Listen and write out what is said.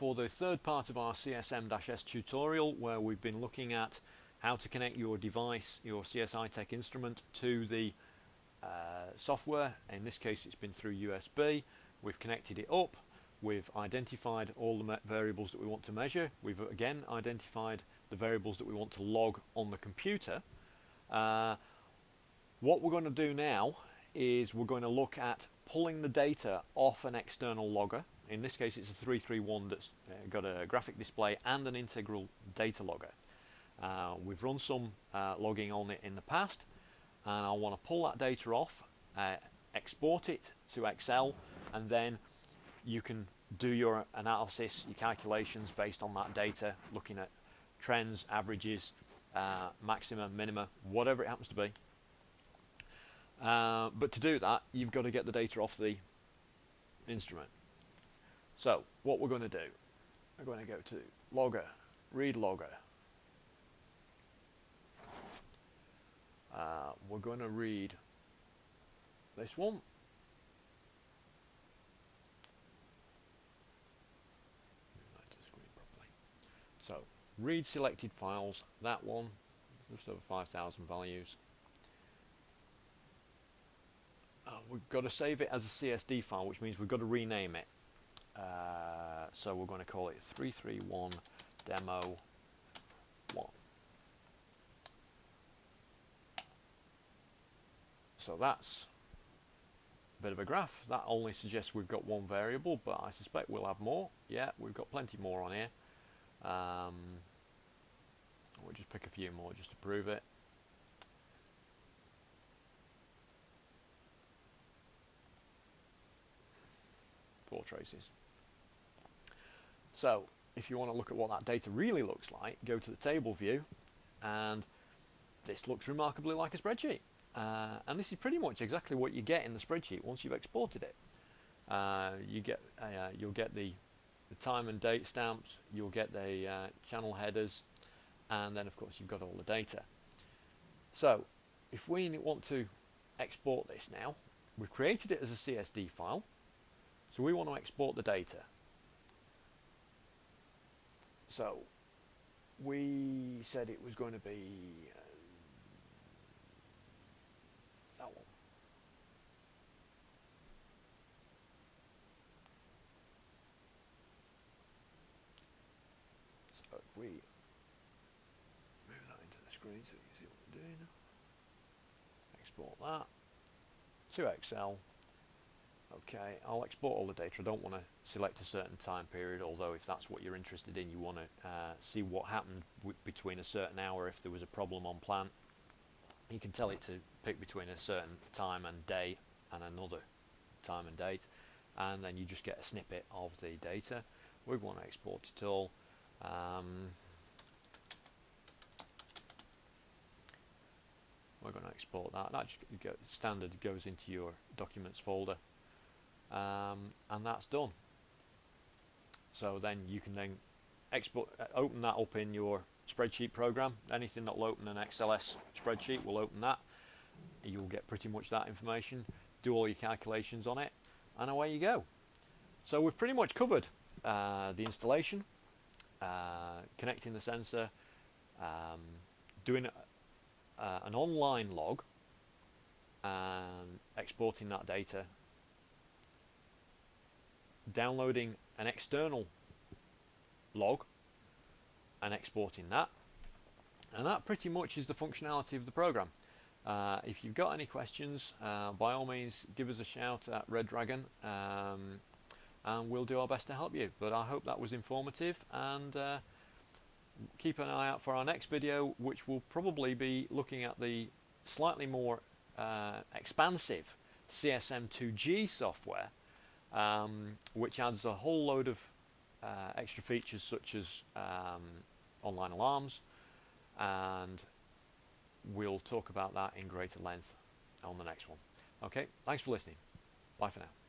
For the third part of our CSM-S tutorial, where we've been looking at how to connect your device, your CS-iTEC instrument, to the software. In this case it's been through USB. We've connected it up, we've identified all the variables that we want to measure, we've again identified the variables that we want to log on the computer. What we're going to do now is we're going to look at pulling the data off an external logger. In this case it's a 331 that's got a graphic display and an integral data logger. We've run some logging on it in the past, and I want to pull that data off, export it to Excel, and then you can do your analysis, your calculations based on that data, looking at trends, averages, maxima, minima, whatever it happens to be. But to do that, you've got to get the data off the instrument. So what we're going to do, we're going to go to logger, read logger. We're going to read this one. So read selected files, that one, just over 5,000 values. We've got to save it as a CSD file, which means we've got to rename it. So we're going to call it 331 demo 1. So that's a bit of a graph. That only suggests we've got one variable, but I suspect we'll have more. Yeah, we've got plenty more on here. We'll just pick a few more just to prove it. Four traces. So if you want to look at what that data really looks like, go to the table view, and this looks remarkably like a spreadsheet. And this is pretty much exactly what you get in the spreadsheet once you've exported it. You'll get the time and date stamps, you'll get the channel headers, and then of course you've got all the data. So if we want to export this now, we've created it as a CSD file, so we want to export the data. So we said it was going to be that one. So if we move that into the screen so you can see what we're doing, export that to Excel. Okay, I'll export all the data. I don't want to select a certain time period, although if that's what you're interested in, you want to see what happened between a certain hour if there was a problem on plant. You can tell it to pick between a certain time and day and another time and date, and then you just get a snippet of the data. We want to export it all. We're going to export that. That just standard goes into your documents folder. And that's done. So then you can then export, open that up in your spreadsheet program. Anything that will open an XLS spreadsheet will open that. You'll get pretty much that information, do all your calculations on it, and away you go. So we've pretty much covered the installation, connecting the sensor, doing an online log, and exporting that data, downloading an external log and exporting that, and that pretty much is the functionality of the program. If you've got any questions, by all means give us a shout at Red Dragon, and we'll do our best to help you. But I hope that was informative, and keep an eye out for our next video, which will probably be looking at the slightly more expansive CSM2G software, which adds a whole load of extra features such as online alarms, and we'll talk about that in greater length on the next one. Okay, thanks for listening. Bye for now.